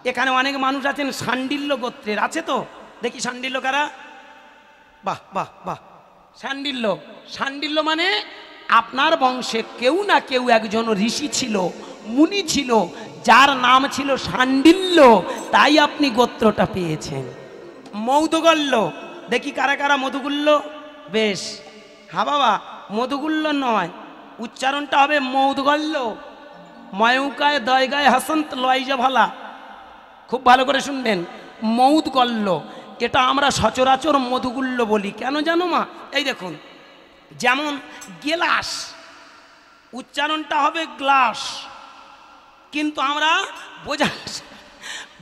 এখানে অনেক মানুষ আছেন শাণ্ডিল্য গোত্রের, আছে তো? দেখি শাণ্ডিল্য কারা? বাহ বাহ বাহ, শাণ্ডিল্য। শাণ্ডিল্য মানে আপনার বংশে কেউ না কেউ একজন ঋষি ছিল, মুনি ছিল, যার নাম ছিল শাণ্ডিল্য, তাই আপনি গোত্রটা পেয়েছেন। মৌদগল্য, দেখি কারা কারা মধুগুল্য? বেশ, হ্যাঁ বাবা, মধুগুল্য নয়, উচ্চারণটা হবে মৌদগল্য। ময়ুকায় দয়গায় হাসন্ত লয়জা ভালা, খুব ভালো করে শুনবেন। মৌদগল্য, এটা আমরা সচরাচর মধুগুল্য বলি। কেন জানো মা? এই দেখুন, যেমন গেলাস, উচ্চারণটা হবে গ্লাস, কিন্তু আমরা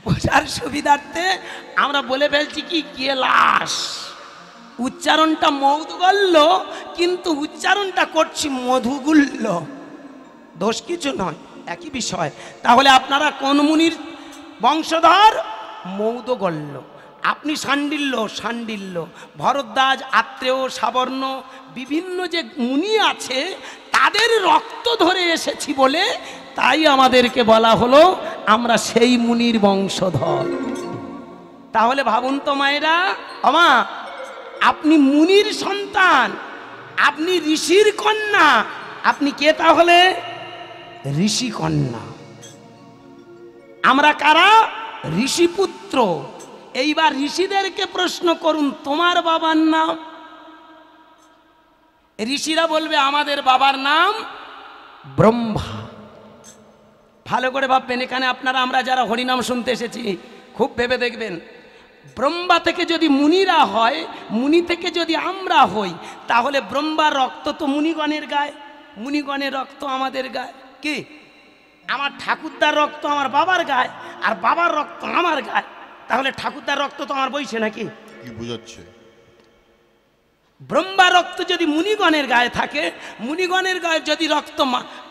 বোঝার সুবিধার্থে আমরা বলে ফেলছি কি গেলাস। উচ্চারণটা মৌদগল্য, কিন্তু উচ্চারণটা করছি মধুগুল্য। দোষ কিছু নয়, একই বিষয়। তাহলে আপনারা কোন মুনির বংশধর? মৌদগল্য। আপনি শাণ্ডিল্য। শাণ্ডিল্য, ভরদ্বাজ, আত্রেয়, সাবর্ণ, বিভিন্ন যে মুনি আছে তাদের রক্ত ধরে এসেছি বলে তাই আমাদেরকে বলা হলো আমরা সেই মুনির বংশধর। তাহলে ভাবুন তো মায়েরা, আমা, আপনি মুনির সন্তান, আপনি ঋষির কন্যা। আপনি কে তাহলে? ঋষি কন্যা। আমরা কারা? ঋষিপুত্র। এইবার ঋষিদেরকে প্রশ্ন করুন, তোমার বাবার নাম? ঋষিরা বলবে আমাদের বাবার নাম ব্রহ্মা। ভালো করে ভাববেন, এখানে আপনারা আমরা যারা হরিনাম শুনতে এসেছি খুব ভেবে দেখবেন। ব্রহ্মা থেকে যদি মুনিরা হয়, মুনি থেকে যদি আমরা হই, তাহলে ব্রহ্মার রক্ত তো মুনিগণের গায়ে, মুনিগণের রক্ত আমাদের গায়ে। কি? আমার ঠাকুরদার রক্ত আমার বাবার গায়ে, আর বাবার রক্ত আমার গায়ে, তাহলে ঠাকুরদার রক্ত তো আমার বইছে নাকি? কি বুঝাচ্ছে? ব্রহ্মা রক্ত যদি মুনিগণের গায়ে থাকে, মুনিগণের গায়ে যদি রক্ত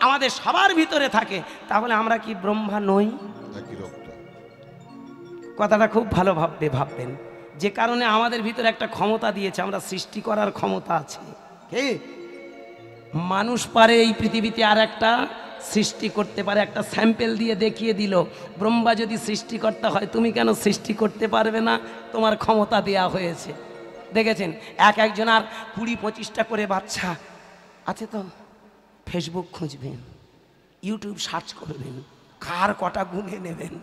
আমাদের সবার ভিতরে থাকে, তাহলে আমরা কি ব্রহ্মা নই? একই রক্ত। কথাটা খুব ভালো ভাববেন। যে কারণে আমাদের ভিতরে একটা ক্ষমতা দিয়েছে, আমরা সৃষ্টি করার ক্ষমতা আছে। কে? মানুষ পারে এই পৃথিবীতে আর একটা সৃষ্টি করতে পারে। একটা স্যাম্পেল দিয়ে দেখিয়ে দিল, ব্রহ্মা যদি সৃষ্টিকর্তা হয়, তুমি কেন সৃষ্টি করতে পারবে না? তোমার ক্ষমতা দেয়া হয়েছে। দেখেছেন, একজন আর 20-25টা করে বাচ্চা আছে তো। ফেসবুক খুঁজবেন, ইউটিউব সার্চ করবেন, কার কটা গুনে নেবেন।